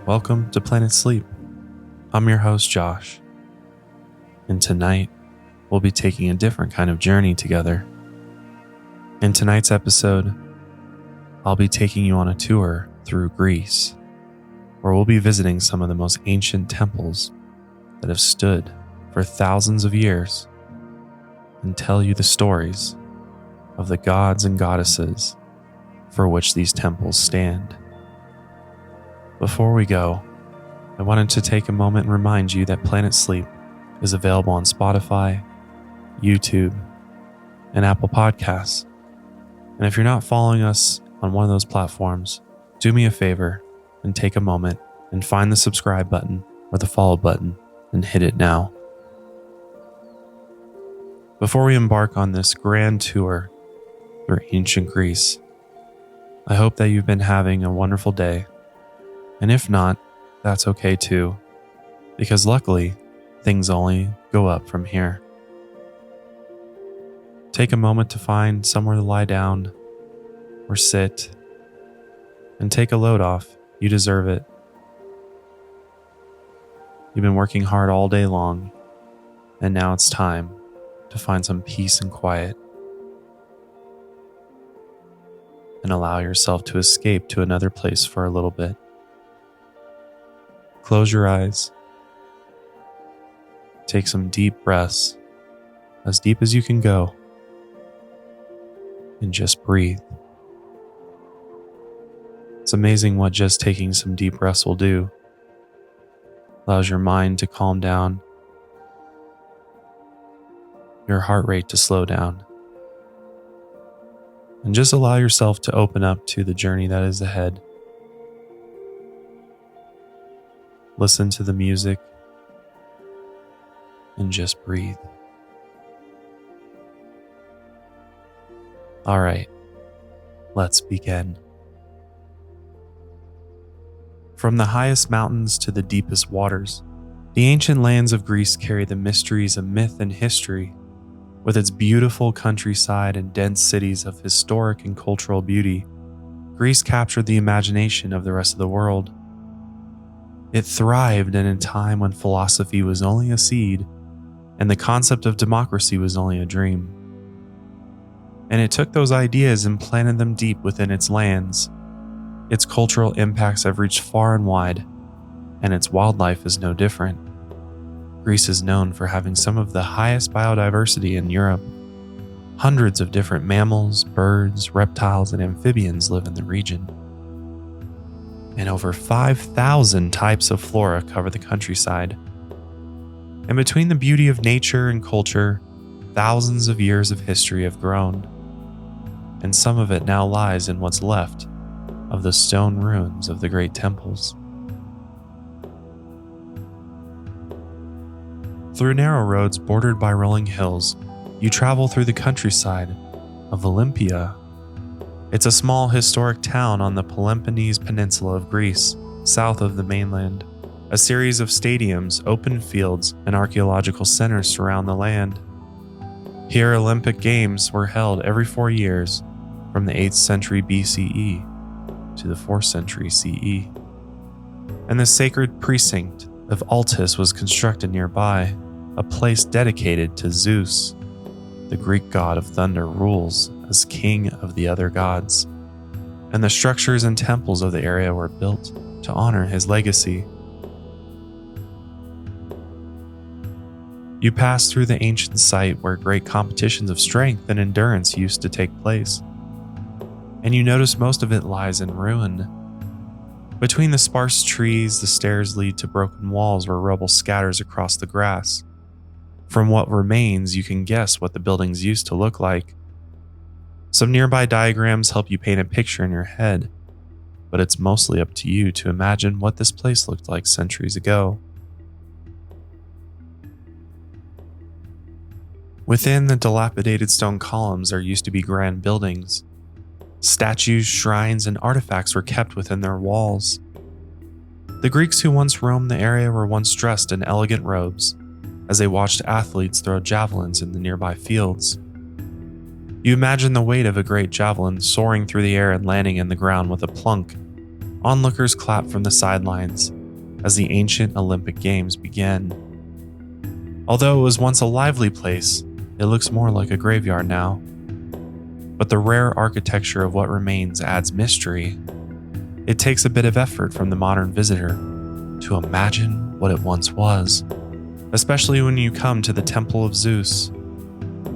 Welcome to Planet Sleep. I'm your host, Josh. And tonight, we'll be taking a different kind of journey together. In tonight's episode, I'll be taking you on a tour through Greece, where we'll be visiting some of the most ancient temples that have stood for thousands of years and tell you the stories of the gods and goddesses for which these temples stand. Before we go, I wanted to take a moment and remind you that Planet Sleep is available on Spotify, YouTube, and Apple Podcasts. And if you're not following us on one of those platforms, do me a favor and take a moment and find the subscribe button or the follow button and hit it now. Before we embark on this grand tour through ancient Greece, I hope that you've been having a wonderful day. And if not, that's okay too, because luckily, things only go up from here. Take a moment to find somewhere to lie down or sit and take a load off. You deserve it. You've been working hard all day long, and now it's time to find some peace and quiet and allow yourself to escape to another place for a little bit. Close your eyes. Take some deep breaths, as deep as you can go, and just breathe. It's amazing what just taking some deep breaths will do. Allows your mind to calm down, your heart rate to slow down, and just allow yourself to open up to the journey that is ahead. Listen to the music and just breathe. All right, let's begin. From the highest mountains to the deepest waters, the ancient lands of Greece carry the mysteries of myth and history. With its beautiful countryside and dense cities of historic and cultural beauty, Greece captured the imagination of the rest of the world. It thrived in a time when philosophy was only a seed and the concept of democracy was only a dream. And it took those ideas and planted them deep within its lands. Its cultural impacts have reached far and wide, and its wildlife is no different. Greece is known for having some of the highest biodiversity in Europe. Hundreds of different mammals, birds, reptiles, and amphibians live in the region. And over 5,000 types of flora cover the countryside. And between the beauty of nature and culture, thousands of years of history have grown. And some of it now lies in what's left of the stone ruins of the great temples. Through narrow roads bordered by rolling hills, you travel through the countryside of Olympia. It's a small historic town on the Peloponnese Peninsula of Greece, south of the mainland. A series of stadiums, open fields, and archaeological centers surround the land. Here, Olympic Games were held every 4 years, from the 8th century BCE to the 4th century CE. And the sacred precinct of Altis was constructed nearby, a place dedicated to Zeus. The Greek god of thunder rules as king of the other gods, and the structures and temples of the area were built to honor his legacy. You pass through the ancient site where great competitions of strength and endurance used to take place, and you notice most of it lies in ruin. Between the sparse trees, the stairs lead to broken walls where rubble scatters across the grass. From what remains, you can guess what the buildings used to look like. Some nearby diagrams help you paint a picture in your head, but it's mostly up to you to imagine what this place looked like centuries ago. Within the dilapidated stone columns, there used to be grand buildings. Statues, shrines, and artifacts were kept within their walls. The Greeks who once roamed the area were once dressed in elegant robes, as they watched athletes throw javelins in the nearby fields. You imagine the weight of a great javelin soaring through the air and landing in the ground with a plunk, Onlookers clap from the sidelines as the ancient Olympic Games begin. Although it was once a lively place, it looks more like a graveyard now. But the rare architecture of what remains adds mystery. It takes a bit of effort from the modern visitor to imagine what it once was, especially when you come to the Temple of Zeus.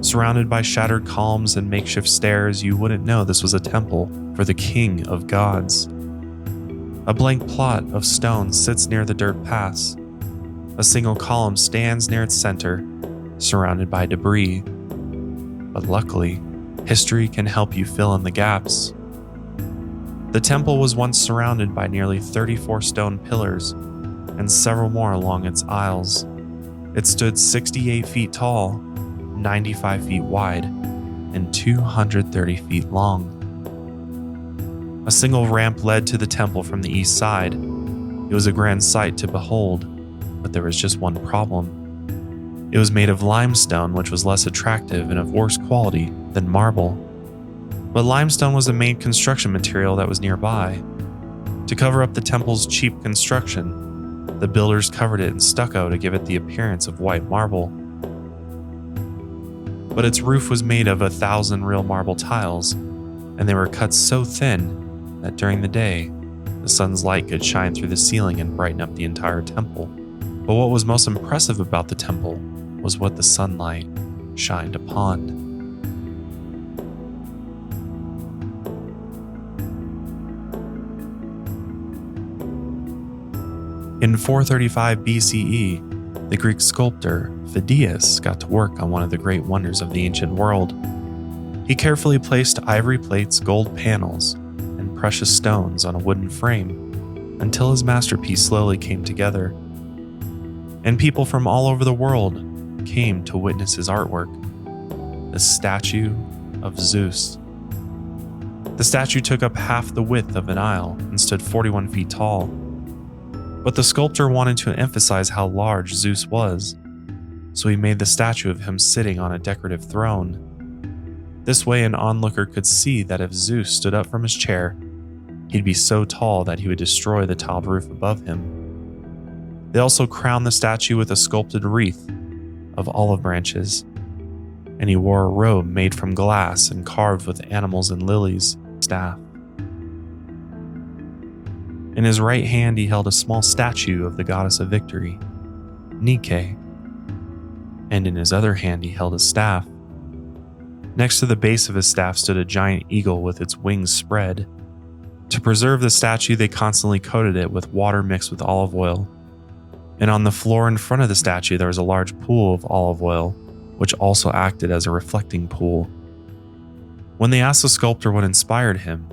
Surrounded by shattered columns and makeshift stairs, you wouldn't know this was a temple for the king of gods. A blank plot of stone sits near the dirt paths. A single column stands near its center, surrounded by debris. But luckily, history can help you fill in the gaps. The temple was once surrounded by nearly 34 stone pillars and several more along its aisles. It stood 68 feet tall, 95 feet wide, and 230 feet long. A single ramp led to the temple from the east side. It was a grand sight to behold, but there was just one problem. It was made of limestone, which was less attractive and of worse quality than marble. But limestone was the main construction material that was nearby. To cover up the temple's cheap construction, the builders covered it in stucco to give it the appearance of white marble. But its roof was made of 1,000 real marble tiles, and they were cut so thin that during the day, the sun's light could shine through the ceiling and brighten up the entire temple. But what was most impressive about the temple was what the sunlight shined upon. In 435 BCE, the Greek sculptor Phidias got to work on one of the great wonders of the ancient world. He carefully placed ivory plates, gold panels, and precious stones on a wooden frame until his masterpiece slowly came together. And people from all over the world came to witness his artwork, the statue of Zeus. The statue took up half the width of an aisle and stood 41 feet tall. But the sculptor wanted to emphasize how large Zeus was, so he made the statue of him sitting on a decorative throne. This way an onlooker could see that if Zeus stood up from his chair, he'd be so tall that he would destroy the tiled roof above him. They also crowned the statue with a sculpted wreath of olive branches, and he wore a robe made from glass and carved with animals and lilies staff. In his right hand he held a small statue of the goddess of victory, Nike, and in his other hand he held a staff. Next to the base of his staff stood a giant eagle with its wings spread. To preserve the statue, they constantly coated it with water mixed with olive oil. And on the floor in front of the statue there was a large pool of olive oil, which also acted as a reflecting pool. When they asked the sculptor what inspired him,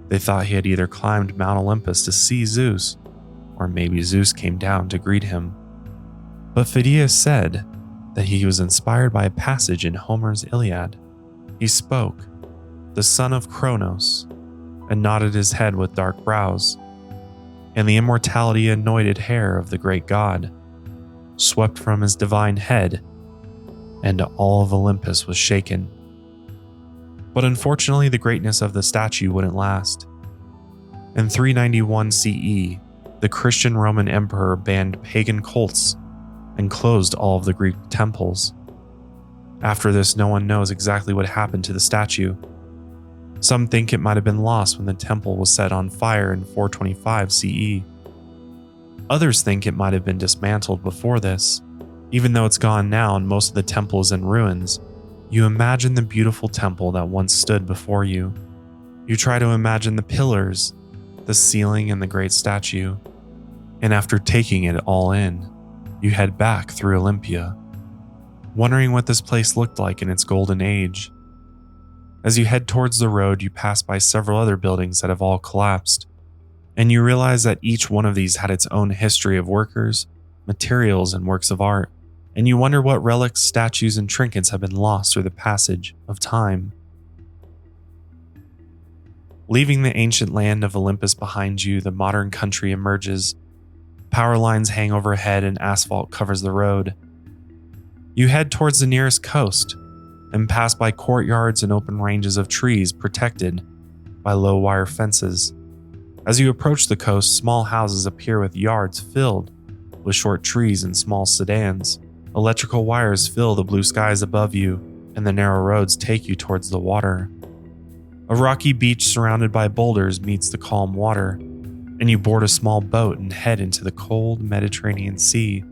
they thought he had either climbed Mount Olympus to see Zeus, or maybe Zeus came down to greet him. But Phidias said that he was inspired by a passage in Homer's Iliad. He spoke, the son of Kronos, and nodded his head with dark brows, and the immortality anointed hair of the great god swept from his divine head, and all of Olympus was shaken. But unfortunately, the greatness of the statue wouldn't last. In 391 CE, the Christian Roman emperor banned pagan cults and closed all of the Greek temples. After this, no one knows exactly what happened to the statue. Some think it might have been lost when the temple was set on fire in 425 CE. Others think it might have been dismantled before this. Even though it's gone now and most of the temple is in ruins, you imagine the beautiful temple that once stood before you. You try to imagine the pillars, the ceiling, and the great statue. And after taking it all in, you head back through Olympia, wondering what this place looked like in its golden age. As you head towards the road, you pass by several other buildings that have all collapsed, and you realize that each one of these had its own history of workers, materials, and works of art. And you wonder what relics, statues, and trinkets have been lost through the passage of time. Leaving the ancient land of Olympus behind you, the modern country emerges. Power lines hang overhead and asphalt covers the road. You head towards the nearest coast and pass by courtyards and open ranges of trees protected by low wire fences. As you approach the coast, small houses appear with yards filled with short trees and small sedans. Electrical wires fill the blue skies above you, and the narrow roads take you towards the water. A rocky beach surrounded by boulders meets the calm water, and you board a small boat and head into the cold Mediterranean Sea.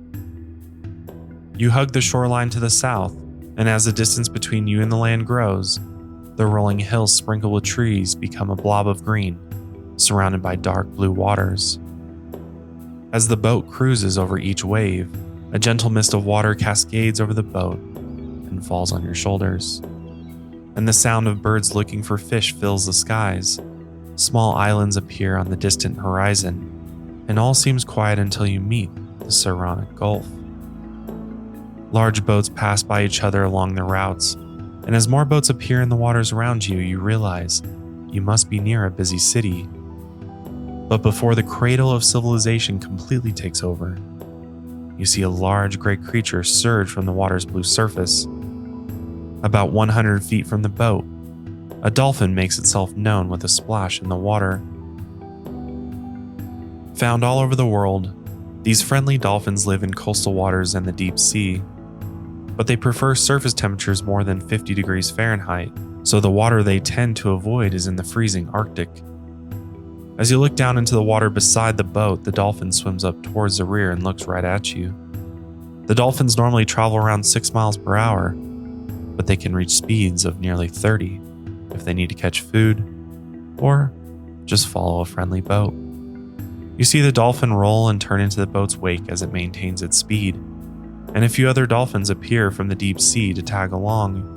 You hug the shoreline to the south, and as the distance between you and the land grows, the rolling hills sprinkled with trees become a blob of green, surrounded by dark blue waters. As the boat cruises over each wave, a gentle mist of water cascades over the boat and falls on your shoulders. And the sound of birds looking for fish fills the skies. Small islands appear on the distant horizon, and all seems quiet until you meet the Saronic Gulf. Large boats pass by each other along their routes, and as more boats appear in the waters around you, you realize you must be near a busy city. But before the cradle of civilization completely takes over, you see a large gray creature surge from the water's blue surface. About 100 feet from the boat, a dolphin makes itself known with a splash in the water. Found all over the world, these friendly dolphins live in coastal waters and the deep sea, but they prefer surface temperatures more than 50 degrees Fahrenheit, so the water they tend to avoid is in the freezing Arctic. As you look down into the water beside the boat, the dolphin swims up towards the rear and looks right at you. The dolphins normally travel around 6 miles per hour, but they can reach speeds of nearly 30 if they need to catch food or just follow a friendly boat. You see the dolphin roll and turn into the boat's wake as it maintains its speed, and a few other dolphins appear from the deep sea to tag along.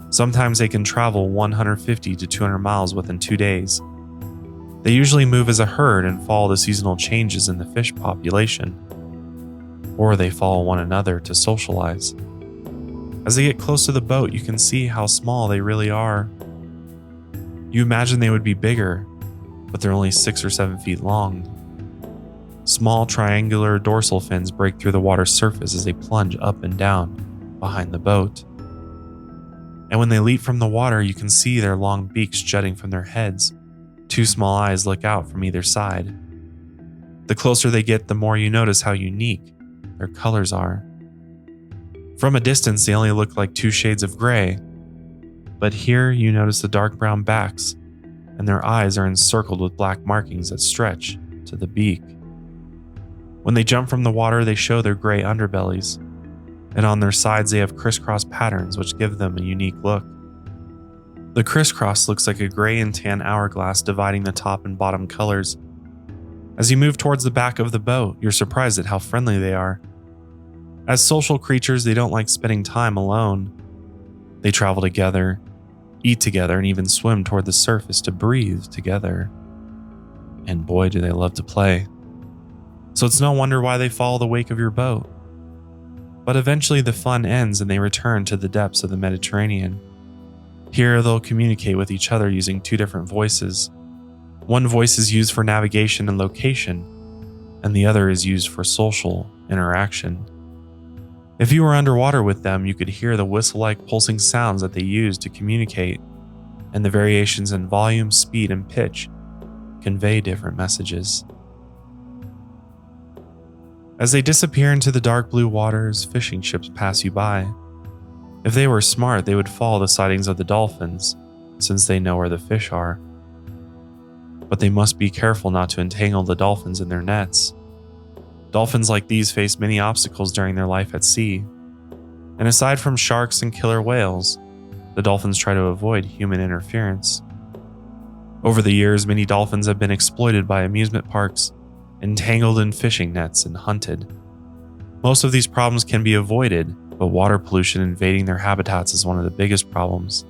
Sometimes they can travel 150 to 200 miles within 2 days. They usually move as a herd and follow the seasonal changes in the fish population, or they follow one another to socialize. As they get close to the boat, you can see how small they really are. You imagine they would be bigger, but they're only 6 or 7 feet long. Small triangular dorsal fins break through the water's surface as they plunge up and down behind the boat. And when they leap from the water, you can see their long beaks jutting from their heads. 2 small eyes look out from either side. The closer they get, the more you notice how unique their colors are. From a distance, they only look like 2 shades of gray, but here you notice the dark brown backs, and their eyes are encircled with black markings that stretch to the beak. When they jump from the water, they show their gray underbellies, and on their sides they have crisscross patterns which give them a unique look. The crisscross looks like a gray and tan hourglass dividing the top and bottom colors. As you move towards the back of the boat, you're surprised at how friendly they are. As social creatures, they don't like spending time alone. They travel together, eat together, and even swim toward the surface to breathe together. And boy, do they love to play. So it's no wonder why they follow the wake of your boat. But eventually the fun ends and they return to the depths of the Mediterranean. Here they'll communicate with each other using 2 different voices. One voice is used for navigation and location, and the other is used for social interaction. If you were underwater with them, you could hear the whistle-like pulsing sounds that they use to communicate, and the variations in volume, speed, and pitch convey different messages. As they disappear into the dark blue waters, fishing ships pass you by. If they were smart, they would follow the sightings of the dolphins, since they know where the fish are. But they must be careful not to entangle the dolphins in their nets. Dolphins like these face many obstacles during their life at sea. And aside from sharks and killer whales, the dolphins try to avoid human interference. Over the years, many dolphins have been exploited by amusement parks, entangled in fishing nets, and hunted. Most of these problems can be avoided, but water pollution invading their habitats is one of the biggest problems.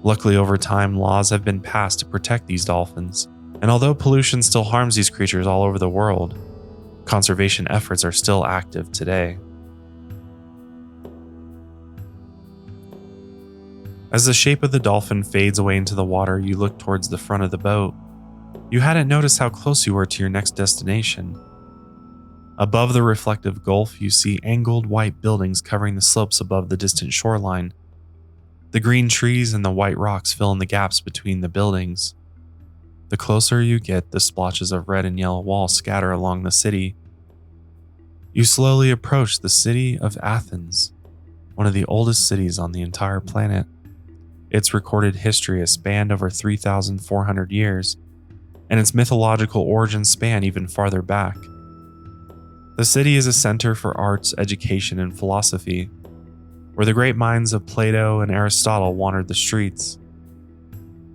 Luckily, over time, laws have been passed to protect these dolphins, and although pollution still harms these creatures all over the world, conservation efforts are still active today. As the shape of the dolphin fades away into the water, you look towards the front of the boat. You hadn't noticed how close you were to your next destination. Above the reflective gulf, you see angled white buildings covering the slopes above the distant shoreline. The green trees and the white rocks fill in the gaps between the buildings. The closer you get, the splotches of red and yellow walls scatter along the city. You slowly approach the city of Athens, one of the oldest cities on the entire planet. Its recorded history has spanned over 3,400 years, and its mythological origins span even farther back. The city is a center for arts, education, and philosophy, where the great minds of Plato and Aristotle wandered the streets.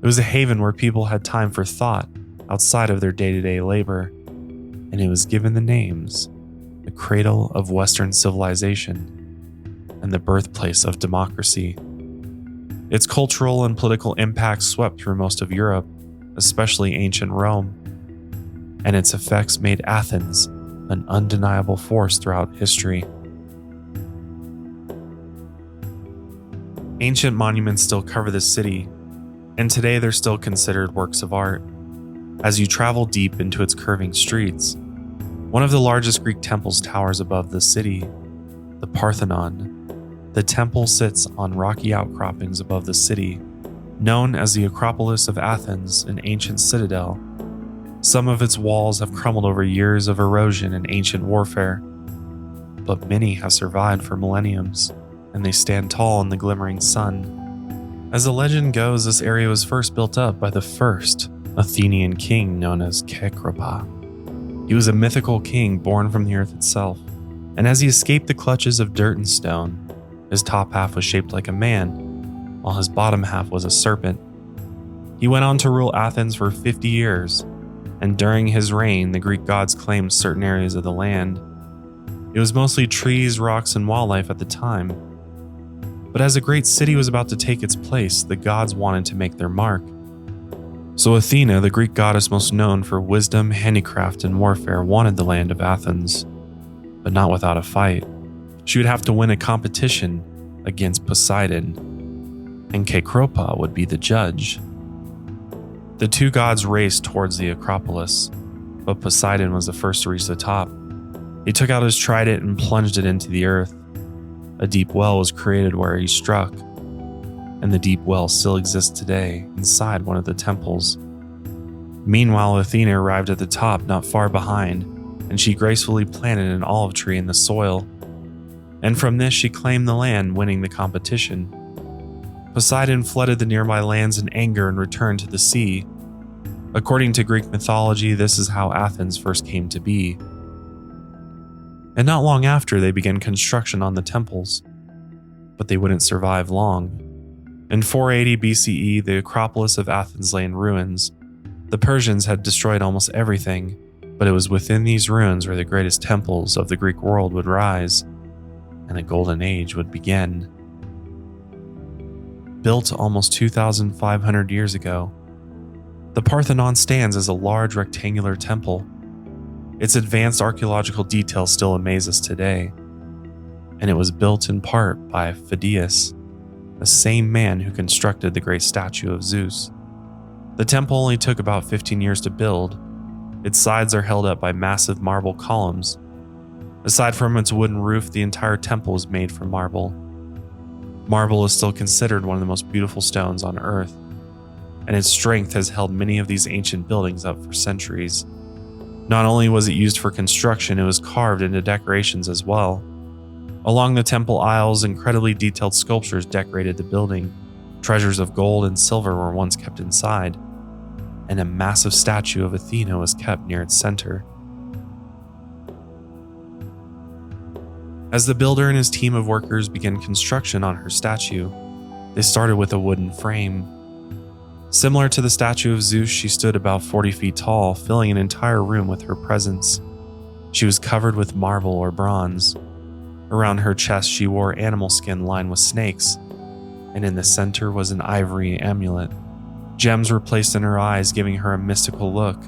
It was a haven where people had time for thought outside of their day-to-day labor, and it was given the names the cradle of Western civilization and the birthplace of democracy. Its cultural and political impacts swept through most of Europe, especially ancient Rome, and its effects made Athens an undeniable force throughout history. Ancient monuments still cover the city, and today they're still considered works of art. As you travel deep into its curving streets, one of the largest Greek temples towers above the city, the Parthenon. The temple sits on rocky outcroppings above the city, known as the Acropolis of Athens, an ancient citadel. Some of its walls have crumbled over years of erosion and ancient warfare, but many have survived for millenniums, and they stand tall in the glimmering sun. As the legend goes, this area was first built up by the first Athenian king known as Cecropa. He was a mythical king born from the earth itself, and as he escaped the clutches of dirt and stone, his top half was shaped like a man, while his bottom half was a serpent. He went on to rule Athens for 50 years, and during his reign, the Greek gods claimed certain areas of the land. It was mostly trees, rocks, and wildlife at the time. But as a great city was about to take its place, the gods wanted to make their mark. So Athena, the Greek goddess most known for wisdom, handicraft, and warfare, wanted the land of Athens, but not without a fight. She would have to win a competition against Poseidon, and Cecropa would be the judge. The two gods raced towards the Acropolis, but Poseidon was the first to reach the top. He took out his trident and plunged it into the earth. A deep well was created where he struck, and the deep well still exists today inside one of the temples. Meanwhile, Athena arrived at the top not far behind, and she gracefully planted an olive tree in the soil. And from this she claimed the land, winning the competition. Poseidon flooded the nearby lands in anger and returned to the sea. According to Greek mythology, this is how Athens first came to be. And not long after, they began construction on the temples, but they wouldn't survive long. In 480 BCE, the Acropolis of Athens lay in ruins. The Persians had destroyed almost everything, but it was within these ruins where the greatest temples of the Greek world would rise, and a golden age would begin. Built almost 2,500 years ago, the Parthenon stands as a large rectangular temple. Its advanced archaeological detail still amaze us today, and it was built in part by Phidias, the same man who constructed the great statue of Zeus. The temple only took about 15 years to build. Its sides are held up by massive marble columns. Aside from its wooden roof, the entire temple is made from marble. Marble is still considered one of the most beautiful stones on earth, and its strength has held many of these ancient buildings up for centuries. Not only was it used for construction, it was carved into decorations as well. Along the temple aisles, incredibly detailed sculptures decorated the building. Treasures of gold and silver were once kept inside, and a massive statue of Athena was kept near its center. As the builder and his team of workers began construction on her statue, they started with a wooden frame. Similar to the statue of Zeus, she stood about 40 feet tall, filling an entire room with her presence. She was covered with marble or bronze. Around her chest, she wore animal skin lined with snakes, and in the center was an ivory amulet. Gems were placed in her eyes, giving her a mystical look.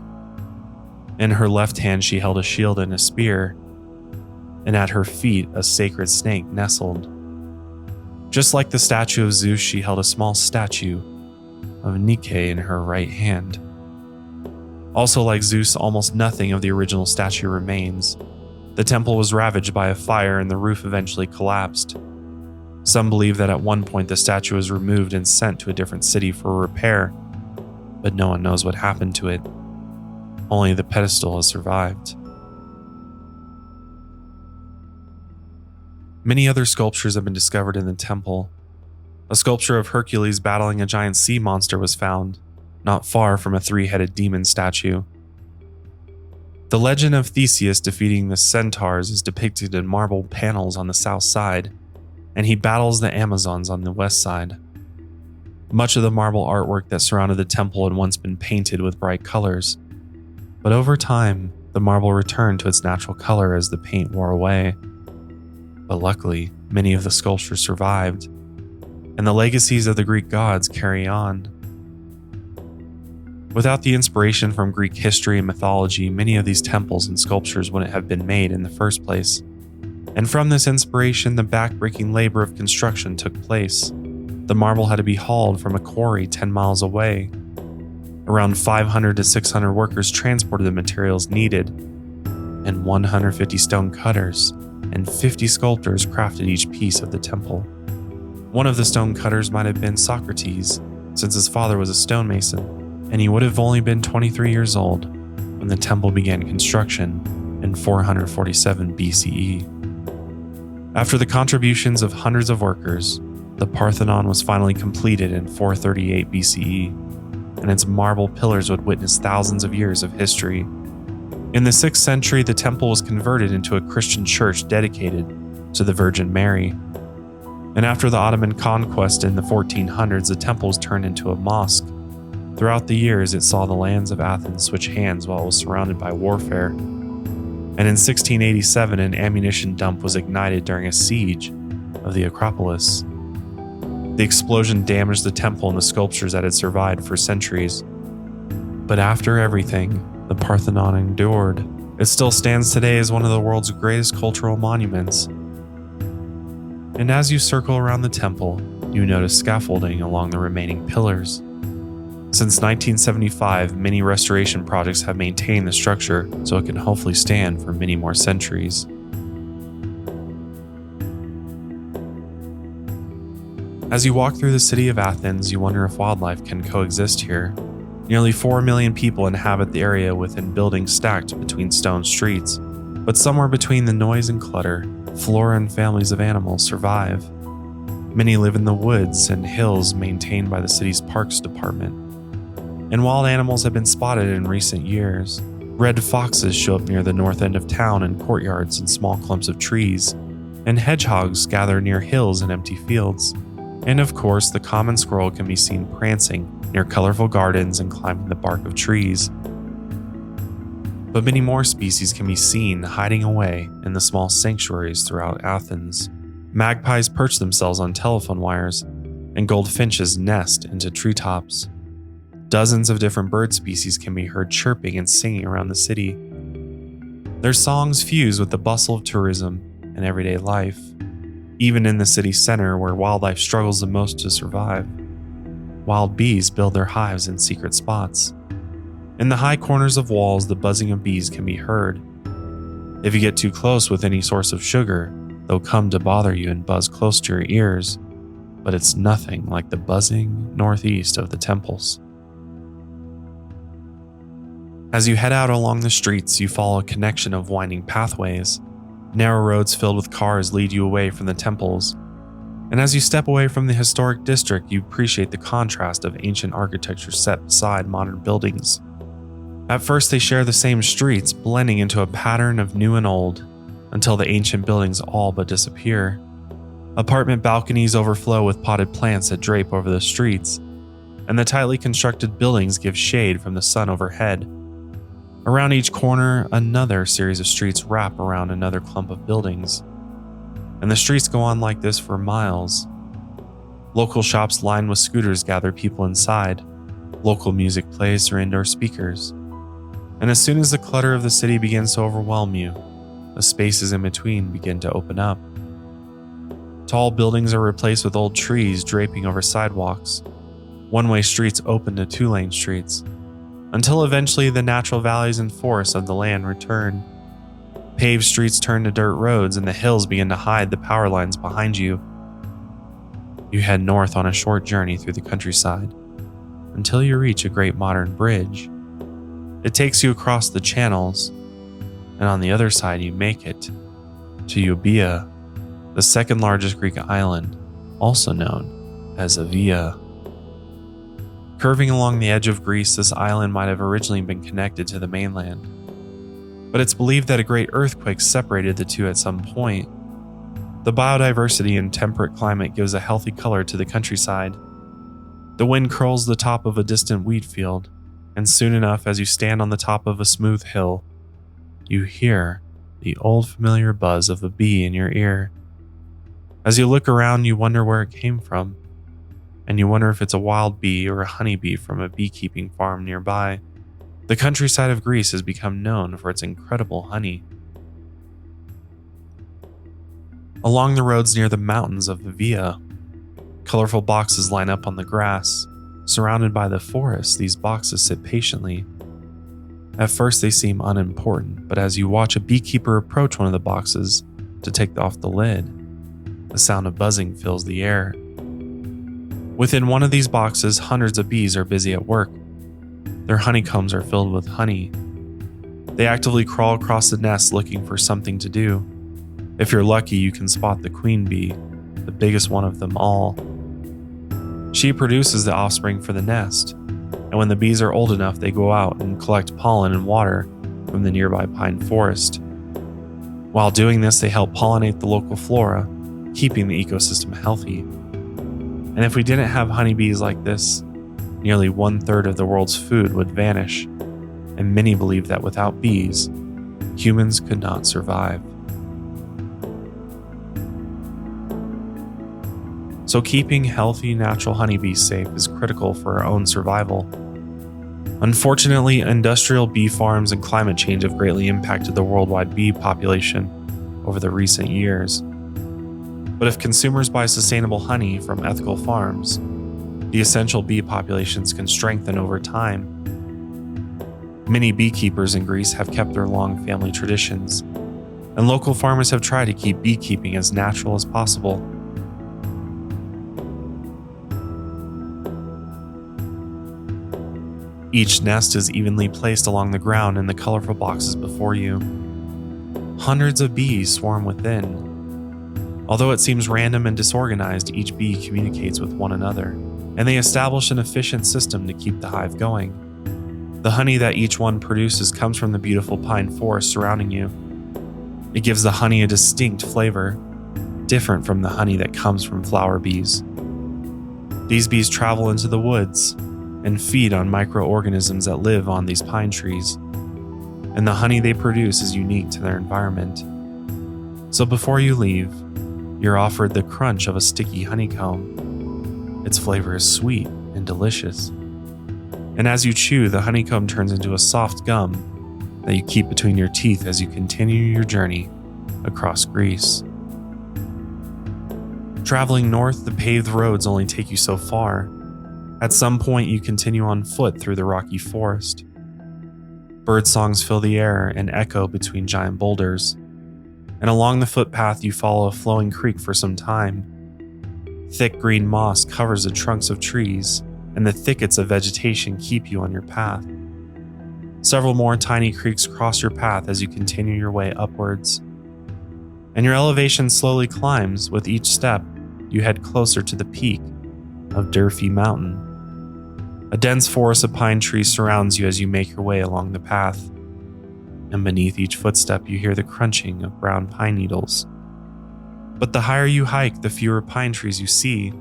In her left hand, she held a shield and a spear, and at her feet, a sacred snake nestled. Just like the statue of Zeus, she held a small statue of Nike in her right hand. Also like Zeus, almost nothing of the original statue remains. The temple was ravaged by a fire and the roof eventually collapsed. Some believe that at one point the statue was removed and sent to a different city for repair. but no one knows what happened to it. Only the pedestal has survived. Many other sculptures have been discovered in the temple. A sculpture of Hercules battling a giant sea monster was found, not far from a three-headed demon statue. The legend of Theseus defeating the centaurs is depicted in marble panels on the south side, and he battles the Amazons on the west side. Much of the marble artwork that surrounded the temple had once been painted with bright colors, but over time, the marble returned to its natural color as the paint wore away. But luckily, many of the sculptures survived, and the legacies of the Greek gods carry on. Without the inspiration from Greek history and mythology, many of these temples and sculptures wouldn't have been made in the first place. And from this inspiration, the backbreaking labor of construction took place. The marble had to be hauled from a quarry 10 miles away. Around 500 to 600 workers transported the materials needed, and 150 stone cutters and 50 sculptors crafted each piece of the temple. One of the stone cutters might have been Socrates, since his father was a stonemason, and he would have only been 23 years old when the temple began construction in 447 BCE. After the contributions of hundreds of workers, the Parthenon was finally completed in 438 BCE, and its marble pillars would witness thousands of years of history. In the 6th century, the temple was converted into a Christian church dedicated to the Virgin Mary. And after the Ottoman conquest in the 1400s, the temple was turned into a mosque. Throughout the years, it saw the lands of Athens switch hands while it was surrounded by warfare. And in 1687, an ammunition dump was ignited during a siege of the Acropolis. The explosion damaged the temple and the sculptures that had survived for centuries. But after everything, the Parthenon endured. It still stands today as one of the world's greatest cultural monuments. And as you circle around the temple, you notice scaffolding along the remaining pillars. Since 1975, many restoration projects have maintained the structure so it can hopefully stand for many more centuries. As you walk through the city of Athens, you wonder if wildlife can coexist here. Nearly 4 million people inhabit the area within buildings stacked between stone streets, but somewhere between the noise and clutter, flora and families of animals survive. Many live in the woods and hills maintained by the city's parks department. And wild animals have been spotted in recent years. Red foxes show up near the north end of town in courtyards and small clumps of trees, and hedgehogs gather near hills and empty fields. And of course, the common squirrel can be seen prancing near colorful gardens and climbing the bark of trees. But many more species can be seen hiding away in the small sanctuaries throughout Athens. Magpies perch themselves on telephone wires, and goldfinches nest into treetops. Dozens of different bird species can be heard chirping and singing around the city. Their songs fuse with the bustle of tourism and everyday life, even in the city center where wildlife struggles the most to survive. Wild bees build their hives in secret spots. In the high corners of walls, the buzzing of bees can be heard. If you get too close with any source of sugar, they'll come to bother you and buzz close to your ears, but it's nothing like the buzzing northeast of the temples. As you head out along the streets, you follow a connection of winding pathways. Narrow roads filled with cars lead you away from the temples. And as you step away from the historic district, you appreciate the contrast of ancient architecture set beside modern buildings. At first, they share the same streets, blending into a pattern of new and old, until the ancient buildings all but disappear. Apartment balconies overflow with potted plants that drape over the streets, and the tightly constructed buildings give shade from the sun overhead. Around each corner, another series of streets wrap around another clump of buildings. And the streets go on like this for miles. Local shops lined with scooters gather people inside. Local music plays through indoor speakers. And as soon as the clutter of the city begins to overwhelm you, the spaces in between begin to open up. Tall buildings are replaced with old trees draping over sidewalks. One-way streets open to two-lane streets, until eventually the natural valleys and forests of the land return. Paved streets turn to dirt roads, and the hills begin to hide the power lines behind you. You head north on a short journey through the countryside. until you reach a great modern bridge. It takes you across the channels, and on the other side you make it to Euboea, the second largest Greek island, also known as Evia. Curving along the edge of Greece, this island might have originally been connected to the mainland, but it's believed that a great earthquake separated the two at some point. The biodiversity and temperate climate gives a healthy color to the countryside. The wind curls the top of a distant wheat field, and soon enough, as you stand on the top of a smooth hill, you hear the old familiar buzz of a bee in your ear. As you look around, you wonder where it came from, and you wonder if it's a wild bee or a honeybee from a beekeeping farm nearby. The countryside of Greece has become known for its incredible honey. Along the roads near the mountains of Evia, colorful boxes line up on the grass. Surrounded by the forest, these boxes sit patiently. At first they seem unimportant, but as you watch a beekeeper approach one of the boxes to take off the lid, the sound of buzzing fills the air. Within one of these boxes, hundreds of bees are busy at work. Their honeycombs are filled with honey. They actively crawl across the nest looking for something to do. If you're lucky, you can spot the queen bee, the biggest one of them all. She produces the offspring for the nest, and when the bees are old enough, they go out and collect pollen and water from the nearby pine forest. While doing this, they help pollinate the local flora, keeping the ecosystem healthy. And if we didn't have honeybees like this, nearly 1/3 of the world's food would vanish, and many believe that without bees, humans could not survive. So keeping healthy natural honeybees safe is critical for our own survival. Unfortunately, industrial bee farms and climate change have greatly impacted the worldwide bee population over the recent years. But if consumers buy sustainable honey from ethical farms, the essential bee populations can strengthen over time. Many beekeepers in Greece have kept their long family traditions, and local farmers have tried to keep beekeeping as natural as possible. Each nest is evenly placed along the ground in the colorful boxes before you. Hundreds of bees swarm within. Although it seems random and disorganized, each bee communicates with one another, and they establish an efficient system to keep the hive going. The honey that each one produces comes from the beautiful pine forest surrounding you. It gives the honey a distinct flavor, different from the honey that comes from flower bees. These bees travel into the woods and feed on microorganisms that live on these pine trees, and the honey they produce is unique to their environment. So before you leave, you're offered the crunch of a sticky honeycomb. Its flavor is sweet and delicious. And as you chew, the honeycomb turns into a soft gum that you keep between your teeth as you continue your journey across Greece. Traveling north, the paved roads only take you so far. At some point, you continue on foot through the rocky forest. Bird songs fill the air and echo between giant boulders. And along the footpath, you follow a flowing creek for some time. Thick green moss covers the trunks of trees, and the thickets of vegetation keep you on your path. Several more tiny creeks cross your path as you continue your way upwards. And your elevation slowly climbs. With each step, you head closer to the peak of Durfee Mountain. A dense forest of pine trees surrounds you as you make your way along the path, and beneath each footstep you hear the crunching of brown pine needles. But the higher you hike, the fewer pine trees you see.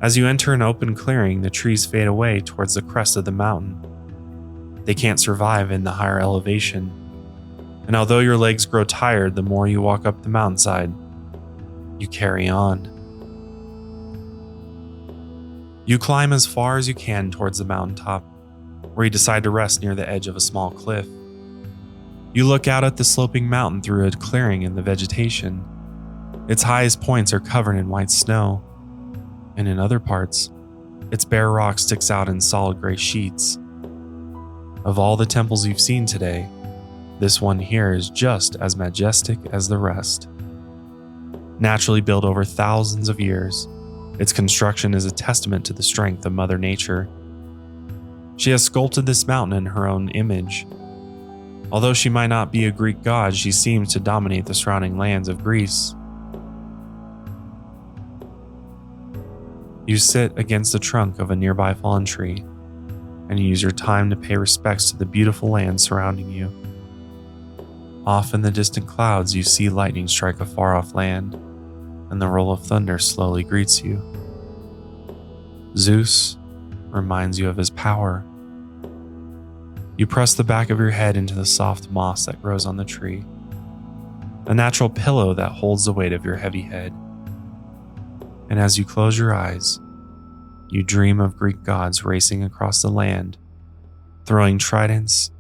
As you enter an open clearing, the trees fade away towards the crest of the mountain. They can't survive in the higher elevation, and although your legs grow tired the more you walk up the mountainside, you carry on. You climb as far as you can towards the mountaintop, where you decide to rest near the edge of a small cliff. You look out at the sloping mountain through a clearing in the vegetation. Its highest points are covered in white snow, and in other parts, its bare rock sticks out in solid gray sheets. Of all the temples you've seen today, this one here is just as majestic as the rest. Naturally built over thousands of years, its construction is a testament to the strength of Mother Nature. She has sculpted this mountain in her own image. Although she might not be a Greek god, she seems to dominate the surrounding lands of Greece. You sit against the trunk of a nearby fallen tree, and you use your time to pay respects to the beautiful land surrounding you. Off in the distant clouds, you see lightning strike a far-off land, and the roll of thunder slowly greets you. Zeus reminds you of his power. You press the back of your head into the soft moss that grows on the tree, a natural pillow that holds the weight of your heavy head. And as you close your eyes, you dream of Greek gods racing across the land, throwing tridents,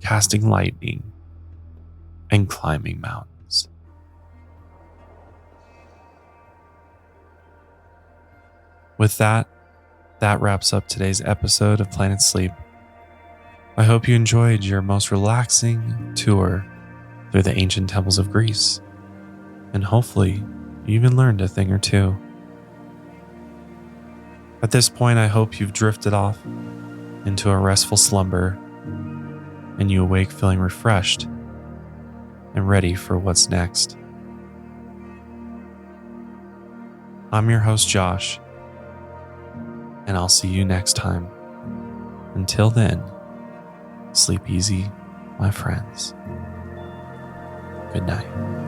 casting lightning, and climbing mountains. With that wraps up today's episode of Planet Sleep. I hope you enjoyed your most relaxing tour through the ancient temples of Greece, and hopefully you even learned a thing or two. At this point, I hope you've drifted off into a restful slumber, and you awake feeling refreshed and ready for what's next. I'm your host, Josh, and I'll see you next time. Until then, sleep easy, my friends. Good night.